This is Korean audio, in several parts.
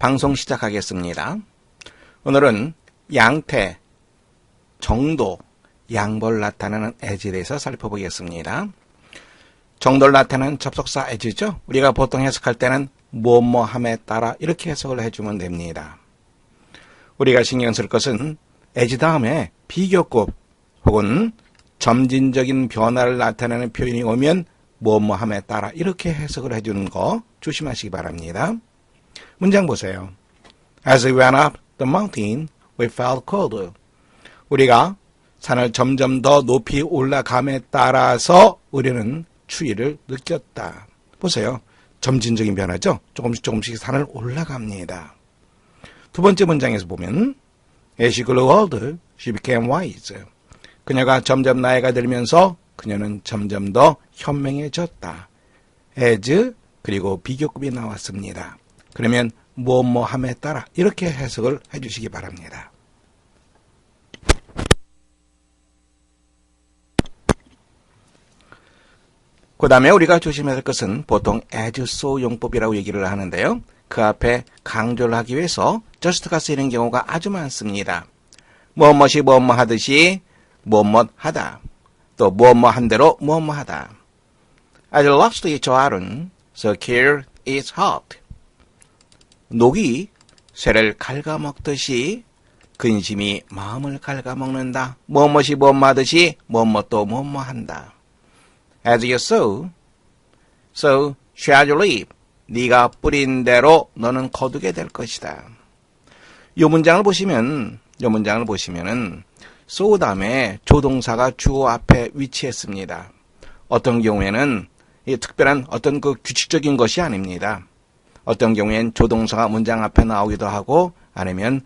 방송 시작하겠습니다. 오늘은 양태, 정도, 양벌 나타나는 as에 대해서 살펴보겠습니다. 정도를 나타내는 접속사 as죠. 우리가 보통 해석할 때는 뭐뭐함에 따라 이렇게 해석을 해주면 됩니다. 우리가 신경 쓸 것은 as 다음에 비교급 혹은 점진적인 변화를 나타내는 표현이 오면 뭐뭐함에 따라 이렇게 해석을 해주는 거 조심하시기 바랍니다. 문장 보세요. As we went up the mountain, we felt colder. 우리가 산을 점점 더 높이 올라감에 따라서 우리는 추위를 느꼈다. 보세요. 점진적인 변화죠. 조금씩 산을 올라갑니다. 두 번째 문장에서 보면 As she grew older, she became wise. 그녀가 점점 나이가 들면서 그녀는 점점 더 현명해졌다. as 그리고 비교급이 나왔습니다. 그러면 뭐뭐함에 따라 이렇게 해석을 해주시기 바랍니다. 그 다음에 우리가 조심해야 할 것은 보통 as so 용법이라고 얘기를 하는데요. 그 앞에 강조를 하기 위해서 just가 쓰이는 경우가 아주 많습니다. 무엇이 무엇 하듯이 무엇 하다. 또 무엇 한 대로 무엇 하다. As lost each iron, so here is hot. 녹이 쇠를 갉아먹듯이 근심이 마음을 갉아먹는다. 무엇이 무엇 하듯이 무엇도 무엇 한다. As you sow, so shall you reap. 네가 뿌린 대로 너는 거두게 될 것이다. 이 문장을 보시면은 sow 다음에 조동사가 주어 앞에 위치했습니다. 어떤 경우에는 이 특별한 어떤 그 규칙적인 것이 아닙니다. 어떤 경우엔 조동사가 문장 앞에 나오기도 하고 아니면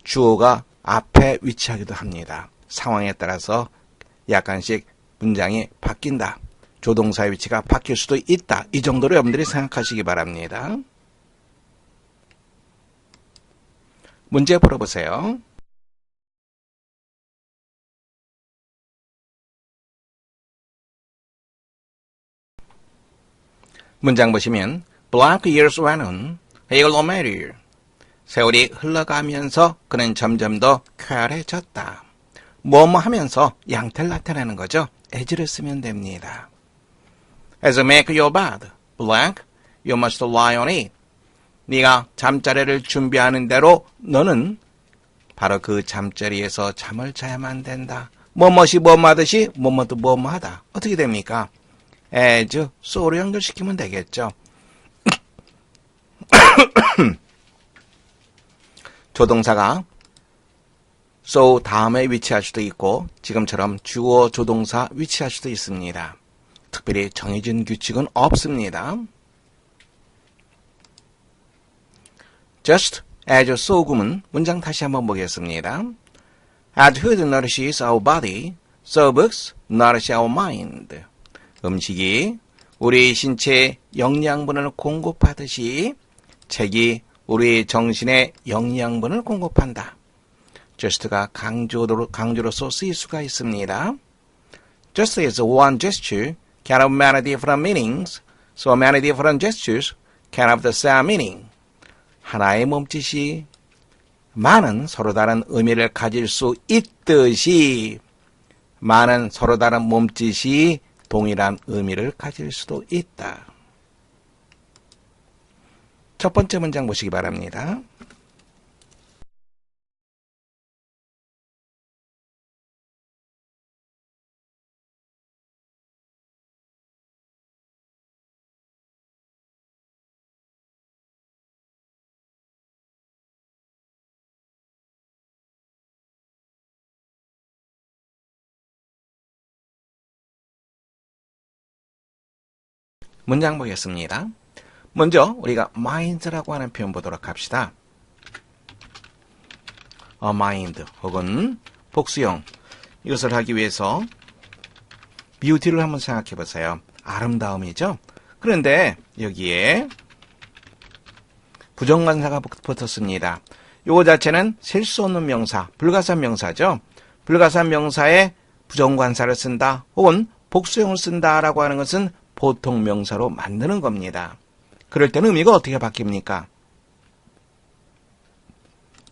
주어가 앞에 위치하기도 합니다. 상황에 따라서 약간씩 문장이 바뀐다. 조동사의 위치가 바뀔 수도 있다. 이 정도로 여러분들이 생각하시기 바랍니다. 문제 풀어보세요. 문장 보시면 Blank years went on, he grew merrier. 세월이 흘러가면서 그는 점점 더 쾌활해졌다. 뭐뭐 하면서 양태를 나타내는 거죠. as를 쓰면 됩니다. As you make your bed, blank, you must lie on it. 네가 잠자리를 준비하는 대로 너는 바로 그 잠자리에서 잠을 자야만 된다. 뭐뭐이 뭐뭐하듯이 뭐뭐도 뭐뭐하다. 어떻게 됩니까? as, so로 연결시키면 되겠죠. 조동사가 so 다음에 위치할 수도 있고 지금처럼 주어 조동사 위치할 수도 있습니다. 특별히 정해진 규칙은 없습니다. Just as so 구문 문장 다시 한번 보겠습니다. As food nourishes our body, so books nourish our mind. 음식이 우리 신체에 영양분을 공급하듯이 책이 우리 정신에 영양분을 공급한다. just가 강조로서 쓰일 수가 있습니다. just is one gesture can have many different meanings, so many different gestures can have the same meaning. 하나의 몸짓이 많은 서로 다른 의미를 가질 수 있듯이 많은 서로 다른 몸짓이 동일한 의미를 가질 수도 있다. 첫 번째 문장 보시기 바랍니다. 문장 보겠습니다. 먼저 우리가 mind라고 하는 표현 보도록 합시다. a mind 혹은 복수형 이것을 하기 위해서 beauty를 한번 생각해 보세요. 아름다움이죠. 그런데 여기에 부정관사가 붙었습니다. 이거 자체는 셀 수 없는 명사, 불가산 명사죠. 불가산 명사에 부정관사를 쓴다 혹은 복수형을 쓴다라고 하는 것은 보통 명사로 만드는 겁니다. 그럴 때는 의미가 어떻게 바뀝니까?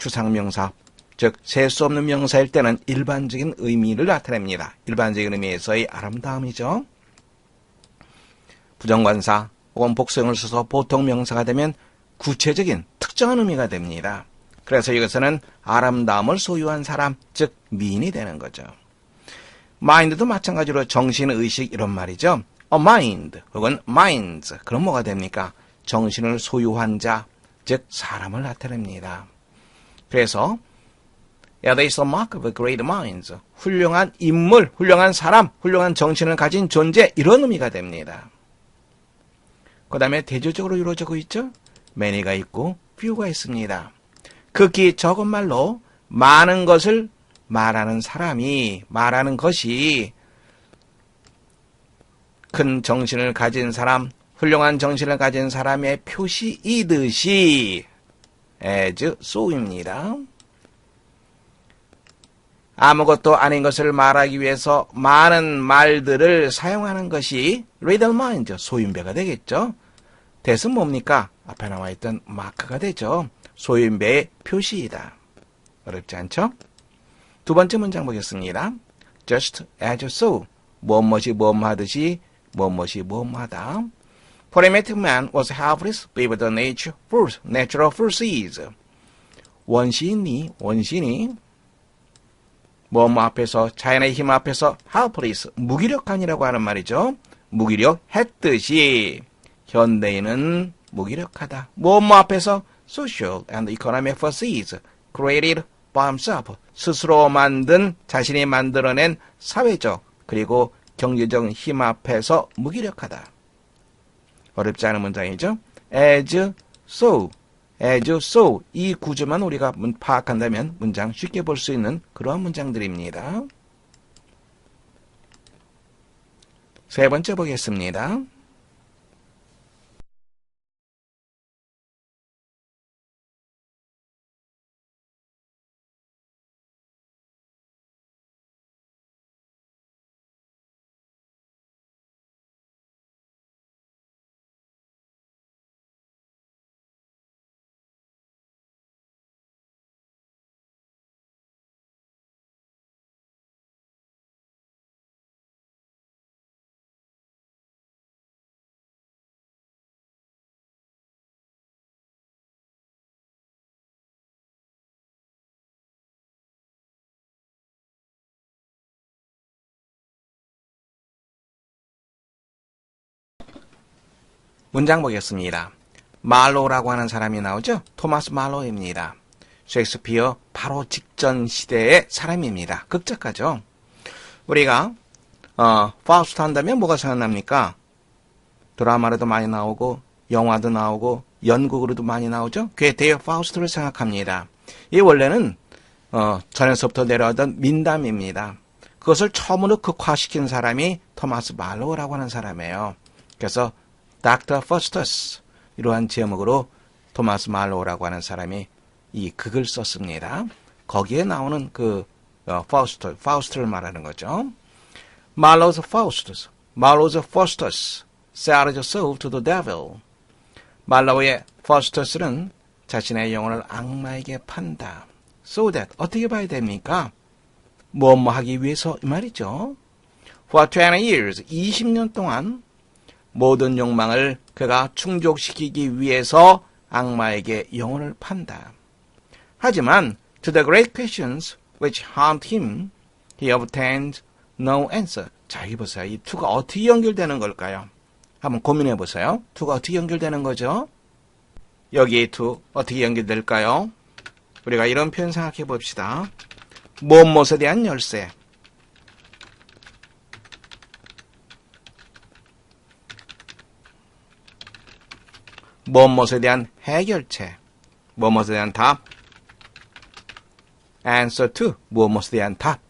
추상명사, 즉 셀 수 없는 명사일 때는 일반적인 의미를 나타냅니다. 일반적인 의미에서의 아름다움이죠. 부정관사 혹은 복수형을 써서 보통 명사가 되면 구체적인 특정한 의미가 됩니다. 그래서 여기서는 아름다움을 소유한 사람, 즉 미인이 되는 거죠. mind도 마찬가지로 정신의식 이런 말이죠. a mind 혹은 minds, 그럼 뭐가 됩니까? 정신을 소유한 자, 즉 사람을 나타냅니다. 그래서 Yeah, there is a mark of great minds. 훌륭한 인물, 훌륭한 사람, 훌륭한 정신을 가진 존재, 이런 의미가 됩니다. 그 다음에 대조적으로 이루어지고 있죠. many가 있고 few가 있습니다. 극히 적은 말로 많은 것을 말하는 사람이, 말하는 것이 큰 정신을 가진 사람, 훌륭한 정신을 가진 사람의 표시이듯이 as so입니다. 아무것도 아닌 것을 말하기 위해서 많은 말들을 사용하는 것이 riddle mind, 소인배가 되겠죠. that은 뭡니까? 앞에 나와 있던 마크가 되죠. 소인배의 표시이다. 어렵지 않죠? 두 번째 문장 보겠습니다. just as so, 무엇이 무엇하듯이 무엇이 무엇하다. Primitive man was helpless with the natural forces. 원시인이 무엇 앞에서, 자연의 힘 앞에서 helpless, 무기력한이라고 하는 말이죠. 무기력했듯이 현대인은 무기력하다. 무엇 앞에서 social and economic forces created by himself, 스스로 만든, 자신이 만들어낸 사회적 그리고 경제적 힘 앞에서 무기력하다. 어렵지 않은 문장이죠. as so, 이 구조만 우리가 파악한다면 문장 쉽게 볼 수 있는 그러한 문장들입니다. 세 번째 보겠습니다. 문장 보겠습니다. 말로라고 하는 사람이 나오죠. 토마스 말로입니다. 셰익스피어 바로 직전 시대의 사람입니다. 극작가죠. 우리가 파우스트 한다면 뭐가 생각납니까? 드라마로도 많이 나오고 영화도 나오고 연극으로도 많이 나오죠. 괴테의 파우스트를 생각합니다. 이 원래는 전에서부터 내려오던 민담입니다. 그것을 처음으로 극화시킨 사람이 토마스 말로우라고 하는 사람이에요. 그래서 닥터 퍼스터스, 이러한 제목으로 토마스 말로우라고 하는 사람이 이 극을 썼습니다. 거기에 나오는 그 파우스트를 말하는 거죠. Marlowe's Faustus sells his soul to the devil. 말로우의 파우스터스는 자신의 영혼을 악마에게 판다. So that, 어떻게 봐야 됩니까? 뭐 하기 위해서 이 말이죠. For 20 years, 20년 동안 모든 욕망을 그가 충족시키기 위해서 악마에게 영혼을 판다. 하지만 to the great questions which haunt him, he obtained no answer. 자, 여기 보세요. 이 to가 어떻게 연결되는 걸까요? 한번 고민해 보세요. to가 어떻게 연결되는 거죠? 여기 to 어떻게 연결될까요? 우리가 이런 표현 생각해 봅시다. 무엇에 대한 열쇠. 무엇에 대한 해결책. 무엇에 대한 답. answer to, 무엇에 대한 답.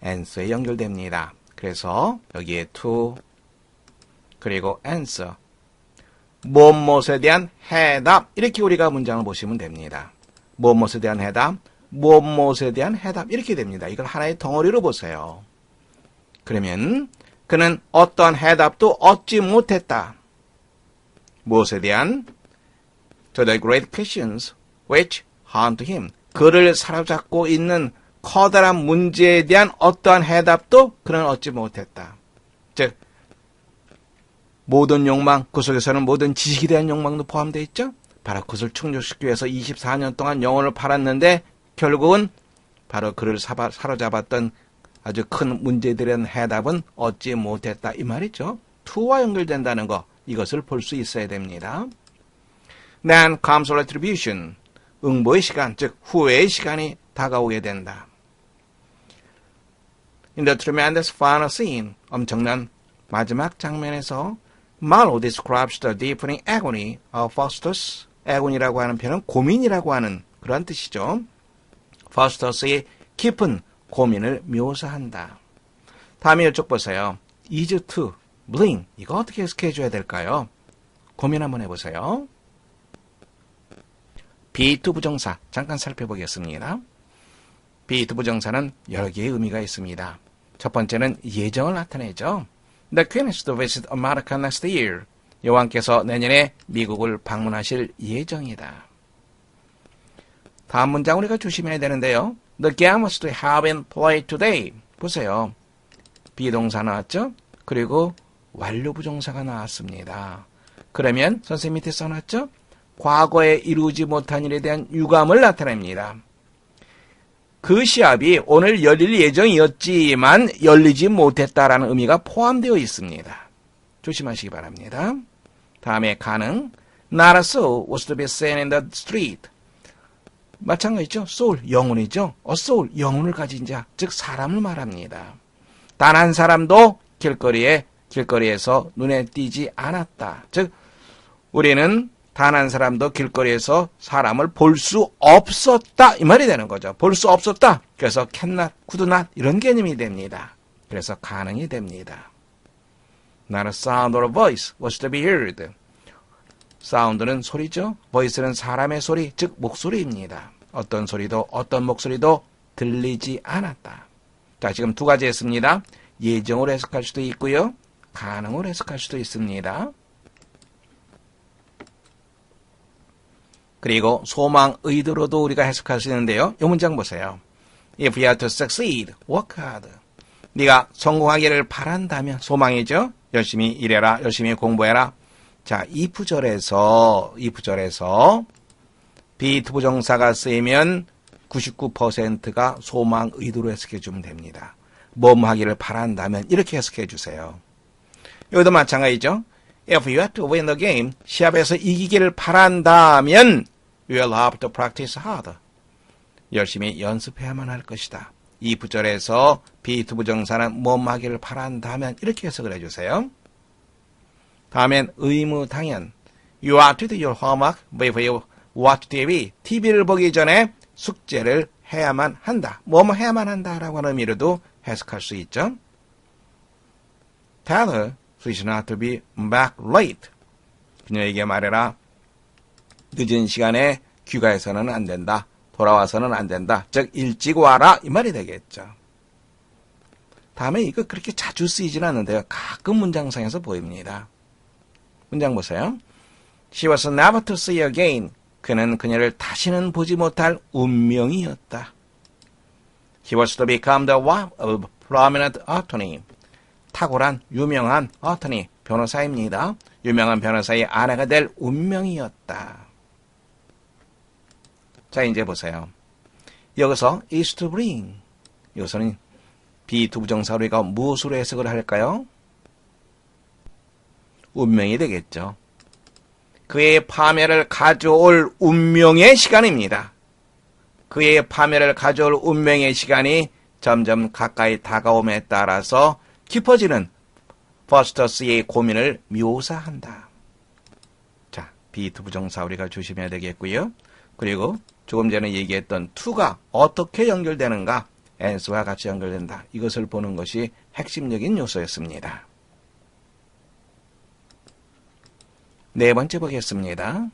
answer에 연결됩니다. 그래서 여기에 to 그리고 answer. 무엇에 대한 해답. 이렇게 우리가 문장을 보시면 됩니다. 무엇에 대한 해답, 무엇에 대한 해답. 이렇게 됩니다. 이걸 하나의 덩어리로 보세요. 그러면 그는 어떠한 해답도 얻지 못했다. 무엇에 대한? To the great questions which haunt him. 그를 사로잡고 있는 커다란 문제에 대한 어떠한 해답도 그는 얻지 못했다. 즉 모든 욕망, 그 속에서는 모든 지식에 대한 욕망도 포함되어 있죠. 바로 그것을 충족시키기 위해서 24년 동안 영혼을 팔았는데 결국은 바로 그를 사로잡았던 아주 큰 문제들에 대한 해답은 얻지 못했다. 이 말이죠. to와 연결된다는 거, 이것을 볼 수 있어야 됩니다. Then comes retribution. 응보의 시간, 즉 후회의 시간이 다가오게 된다. In the tremendous final scene, 엄청난 마지막 장면에서 Marlowe describes the deepening agony of Faustus. agony라고 하는 표현은 고민이라고 하는 그런 뜻이죠. Faustus의 깊은 고민을 묘사한다. 다음에 이쪽 보세요. is to, bling. 이거 어떻게 해석해 줘야 될까요? 고민 한번 해보세요. be to 부정사 잠깐 살펴보겠습니다. be to 부정사는 여러 개의 의미가 있습니다. 첫 번째는 예정을 나타내죠. The Queen is to visit America next year. 여왕께서 내년에 미국을 방문하실 예정이다. 다음 문장 우리가 조심해야 되는데요. The game was to have been played today. 보세요. 비동사 나왔죠? 그리고 완료 부정사가 나왔습니다. 그러면 선생님 밑에 써놨죠? 과거에 이루지 못한 일에 대한 유감을 나타냅니다. 그 시합이 오늘 열릴 예정이었지만 열리지 못했다라는 의미가 포함되어 있습니다. 조심하시기 바랍니다. 다음에 가능. Not a soul was to be seen in the street. 마찬가지죠. soul, 영혼이죠. a soul, 영혼을 가진 자, 즉 사람을 말합니다. 단 한 사람도 길거리에서 눈에 띄지 않았다. 즉 우리는 단 한 사람도 길거리에서 사람을 볼 수 없었다. 이 말이 되는 거죠. 볼 수 없었다. 그래서 cannot, could not 이런 개념이 됩니다. 그래서 가능이 됩니다. Not a sound or a voice was to be heard. 사운드는 소리죠. voice는 사람의 소리, 즉 목소리입니다. 어떤 소리도 어떤 목소리도 들리지 않았다. 자, 지금 두 가지 했습니다. 예정으로 해석할 수도 있고요. 가능으로 해석할 수도 있습니다. 그리고 소망, 의도로도 우리가 해석할 수 있는데요. 이 문장 보세요. If you are to succeed, work hard. 네가 성공하기를 바란다면, 소망이죠. 열심히 일해라, 열심히 공부해라. 자, if절에서 be to 부정사가 쓰이면 99%가 소망, 의도로 해석해 주면 됩니다. 뭐 하기를 바란다면 이렇게 해석해 주세요. 여기도 마찬가지죠. If you have to win the game, 시합에서 이기기를 바란다면 you will have to practice hard. 열심히 연습해야만 할 것이다. 이 부절에서 be to 부정사는 뭐 하기를 바란다면 이렇게 해석을 해주세요. 다음엔 의무 당연. You are to do your homework before you watch TV. TV를 보기 전에 숙제를 해야만 한다. 뭐뭐 해야만 한다라고 하는 의미로도 해석할 수 있죠. Tell her she's not to be back late. 그녀에게 말해라. 늦은 시간에 귀가해서는 안 된다. 돌아와서는 안 된다. 즉 일찍 와라 이 말이 되겠죠. 다음에 이거 그렇게 자주 쓰이지는 않는데요. 가끔 문장상에서 보입니다. 문장 보세요. She was never to see again. 그는 그녀를 다시는 보지 못할 운명이었다. He was to become the wife of a prominent attorney. 탁월한 유명한 attorney, 변호사입니다. 유명한 변호사의 아내가 될 운명이었다. 자, 이제 보세요. 여기서 is to bring. 여기서는 be to 부정사 우리가 무엇으로 해석을 할까요? 운명이 되겠죠. 그의 파멸을 가져올 운명의 시간입니다. 그의 파멸을 가져올 운명의 시간이 점점 가까이 다가옴에 따라서 깊어지는 퍼스터스의 고민을 묘사한다. 자, be to 부정사 우리가 조심해야 되겠고요. 그리고 조금 전에 얘기했던 to가 어떻게 연결되는가? ans와 같이 연결된다. 이것을 보는 것이 핵심적인 요소였습니다. 네 번째 보겠습니다.